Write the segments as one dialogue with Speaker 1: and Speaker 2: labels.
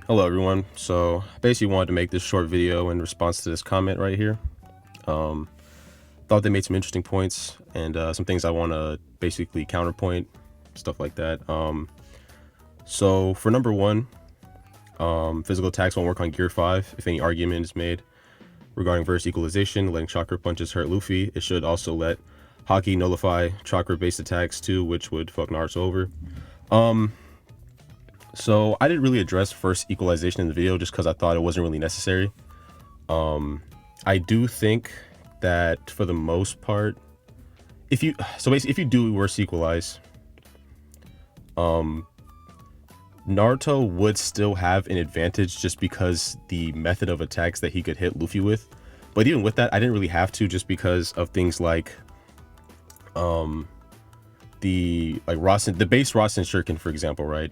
Speaker 1: Hello everyone. So basically wanted to make this short video in response to this comment right here. Um, Thought they made some interesting points and some things I want to basically counterpoint, stuff like that. So for number one, physical attacks won't work on Gear 5 if any argument is made regarding verse equalization, letting chakra punches hurt Luffy. It should also let Haki nullify chakra based attacks too, which would fuck Naruto over. So I didn't really address first equalization in the video just because I thought it wasn't really necessary. I do think that for the most part, if you do worse equalize, Naruto would still have an advantage just because the method of attacks that he could hit Luffy with. But even with that, I didn't really have to just because of things like the base Rasen Shuriken, for example, right?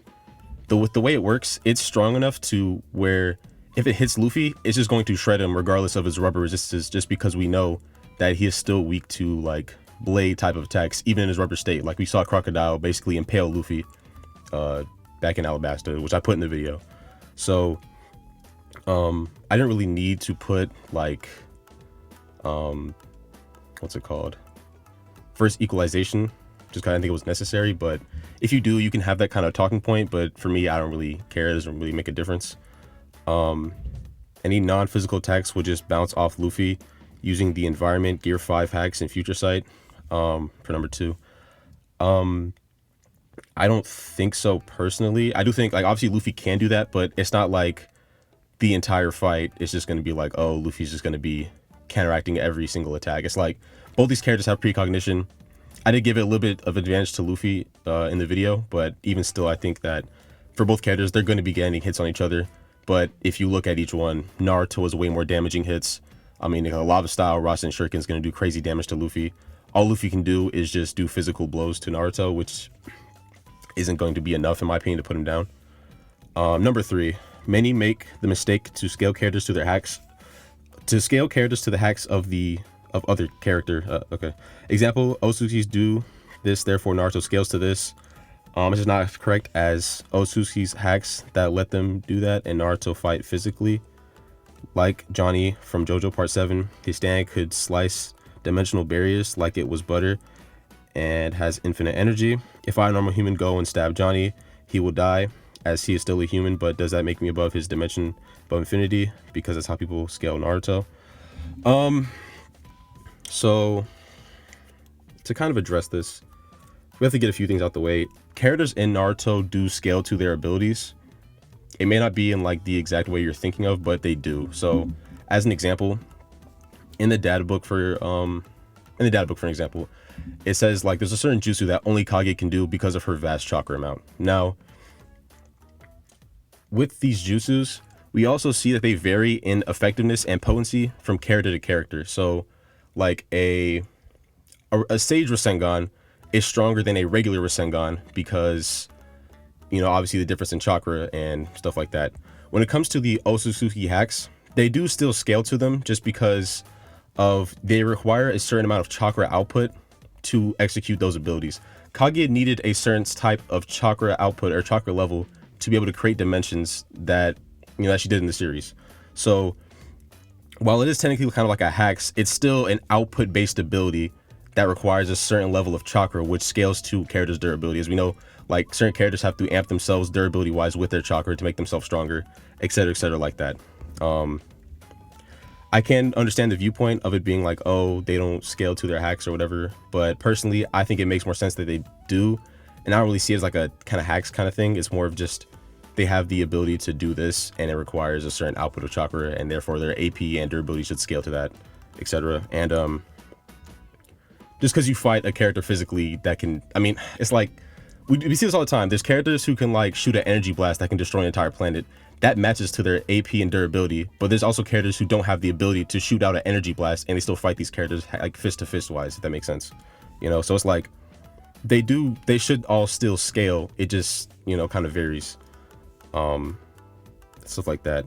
Speaker 1: With the way it works, it's strong enough to where if it hits Luffy, it's just going to shred him regardless of his rubber resistance, just because we know that he is still weak to like blade type of attacks, even in his rubber state. Like we saw Crocodile basically impale Luffy back in Alabasta, which I put in the video. So I didn't really need to put like what's it called? First equalization, just kind of think it was necessary. But if you do, you can have that kind of talking point, but for me, I don't really care. It doesn't really make a difference. Any non-physical attacks will just bounce off Luffy using the environment Gear 5 hacks in Future Sight. For number two, I don't think so personally. I do think like obviously Luffy can do that, but it's not like the entire fight it's just going to be like, oh, Luffy's just going to be counteracting every single attack. It's like both these characters have precognition. I did give it a little bit of advantage to Luffy in the video, but even still, I think that for both characters, they're going to be getting hits on each other. But if you look at each one, Naruto is way more damaging hits. I mean, a lava style Rasen Shuriken is going to do crazy damage to Luffy. All Luffy can do is just do physical blows to Naruto, which isn't going to be enough, in my opinion, to put him down. Number three, many make the mistake to scale characters to their hacks, to scale characters to the hacks of other character. Okay. Example, Otsutsuki's do this, therefore Naruto scales to this. It's just not correct, as Otsutsuki's hacks that let them do that and Naruto fight physically. Like Johnny from JoJo Part 7, his stand could slice dimensional barriers like it was butter and has infinite energy. If I, a normal human, go and stab Johnny, he will die, as he is still a human, but does that make me above his dimension, above infinity? Because that's how people scale Naruto. So to kind of address this, we have to get a few things out the way. Characters in Naruto do scale to their abilities. It may not be in like the exact way you're thinking of, but they do. So as an example, in the data book for an example, it says like there's a certain jutsu that only Kage can do because of her vast chakra amount. Now, with these jutsus, we also see that they vary in effectiveness and potency from character to character. So like a Sage Rasengan is stronger than a regular Rasengan because, you know, obviously the difference in chakra and stuff like that. When it comes to the Otsutsuki hacks, they do still scale to them just because of they require a certain amount of chakra output to execute those abilities. Kage needed a certain type of chakra output or chakra level to be able to create dimensions that, you know, that she did in the series. So while it is technically kind of like a hacks, it's still an output based ability that requires a certain level of chakra, which scales to characters' durability. As we know, like certain characters have to amp themselves durability wise with their chakra to make themselves stronger, etc., like that. I can understand the viewpoint of it being like, oh, they don't scale to their hacks or whatever, but personally, I think it makes more sense that they do, and I don't really see it as like a kind of hacks kind of thing. It's more of just they have the ability to do this, and it requires a certain output of chakra, and therefore their AP and durability should scale to that, etc. And just because you fight a character physically that can, I mean, it's like we see this all the time. There's characters who can like shoot an energy blast that can destroy an entire planet. That matches to their AP and durability, but there's also characters who don't have the ability to shoot out an energy blast and they still fight these characters like fist to fist wise, if that makes sense. You know, so it's like they should all still scale. It just, you know, kind of varies. Stuff like that.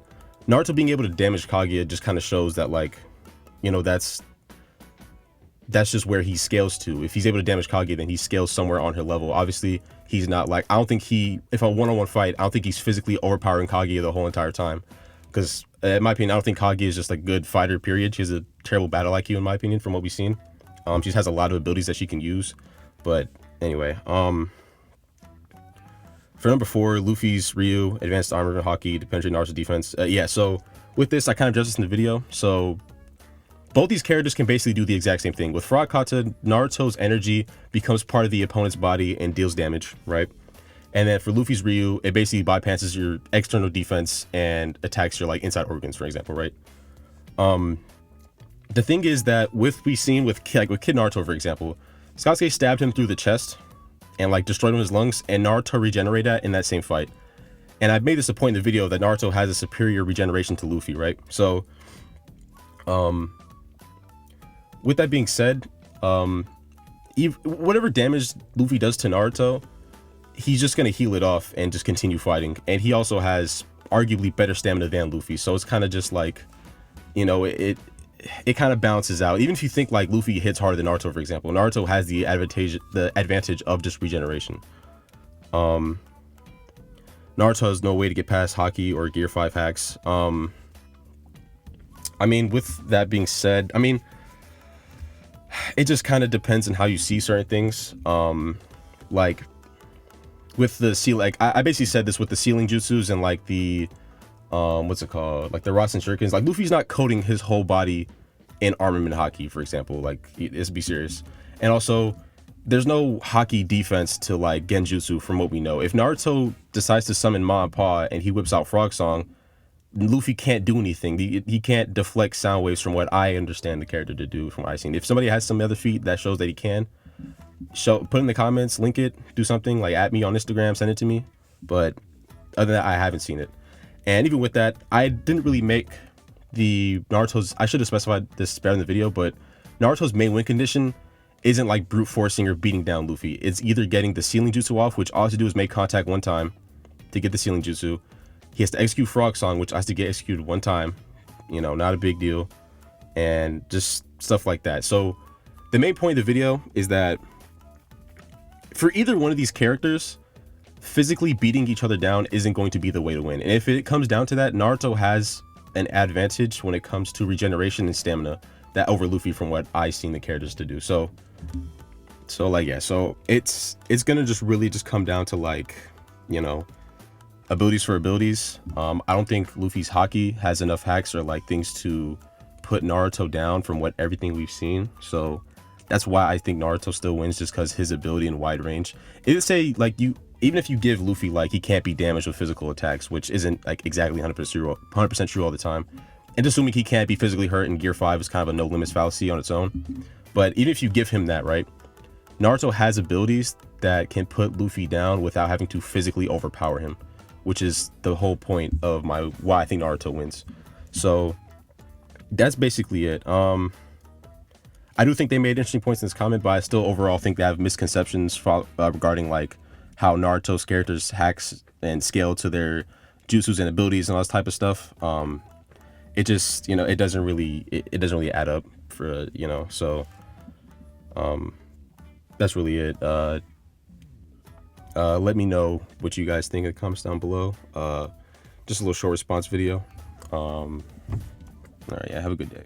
Speaker 1: Naruto being able to damage Kaguya just kind of shows that, like, you know, that's just where he scales to. If he's able to damage Kaguya, then he scales somewhere on her level. Obviously, he's not like, I don't think he, if a one-on-one fight, I don't think he's physically overpowering Kaguya the whole entire time. Because in my opinion, I don't think Kaguya is just a good fighter, period. She has a terrible battle IQ in my opinion, from what we've seen. She has a lot of abilities that she can use. But anyway, for number 4, Luffy's Ryu, advanced armor and hockey to penetrate Naruto's defense. Yeah, so with this, I kind of addressed this in the video. So both these characters can basically do the exact same thing. With Frog Kata, Naruto's energy becomes part of the opponent's body and deals damage, right? And then for Luffy's Ryu, it basically bypasses your external defense and attacks your like inside organs, for example, right? The thing is that with Kid Naruto, for example, Sasuke stabbed him through the chest and like destroyed him in his lungs, and Naruto regenerated that in that same fight. And I've made this a point in the video that Naruto has a superior regeneration to Luffy, right? So, with that being said, whatever damage Luffy does to Naruto, he's just gonna heal it off and just continue fighting. And he also has arguably better stamina than Luffy, so it's kind of just like, you know, it kind of balances out. Even if you think like Luffy hits harder than Naruto, for example, Naruto has the advantage of just regeneration. Naruto has no way to get past Haki or Gear 5 hacks. I mean, with that being said, I mean, it just kind of depends on how you see certain things. Like with the like I basically said this with the ceiling jutsus and like the what's it called, like the Rasen shurikens. Like Luffy's not coating his whole body in armament Haki, for example. Like, let's be serious. And also, there's no Haki defense to like Genjutsu from what we know. If Naruto decides to summon Ma and Pa and he whips out Frog Song, Luffy can't do anything. He can't deflect sound waves, from what I understand the character to do from what I've seen. If somebody has some other feat that shows that he can, put in the comments, link it, do something, like at me on Instagram, send it to me. But other than that, I haven't seen it. And even with that, I didn't really make the Naruto's, I should have specified this better in the video, but Naruto's main win condition isn't like brute forcing or beating down Luffy. It's either getting the ceiling jutsu off, which all he has to do is make contact one time to get the ceiling jutsu. He has to execute Frog Song, which has to get executed one time, you know, not a big deal, and just stuff like that. So the main point of the video is that for either one of these characters, physically beating each other down isn't going to be the way to win. And if it comes down to that, Naruto has an advantage when it comes to regeneration and stamina that over Luffy, from what I've seen the characters to do. So like, yeah, so it's gonna just really just come down to like, you know, abilities for abilities. I don't think Luffy's Haki has enough hacks or like things to put Naruto down from what everything we've seen. So that's why I think Naruto still wins, just because his ability in wide range. It would say like even if you give Luffy like he can't be damaged with physical attacks, which isn't like exactly 100% true all the time, and assuming he can't be physically hurt in Gear 5 is kind of a no limits fallacy on its own. But even if you give him that, right, Naruto has abilities that can put Luffy down without having to physically overpower him, which is the whole point of why I think Naruto wins. So that's basically it. I do think they made interesting points in this comment, but I still overall think they have misconceptions regarding like how Naruto's characters hacks and scale to their jutsus and abilities and all this type of stuff. It just, you know, it doesn't really add up for, you know, so that's really it. Let me know what you guys think in the comments down below. Just a little short response video. All right, yeah, have a good day.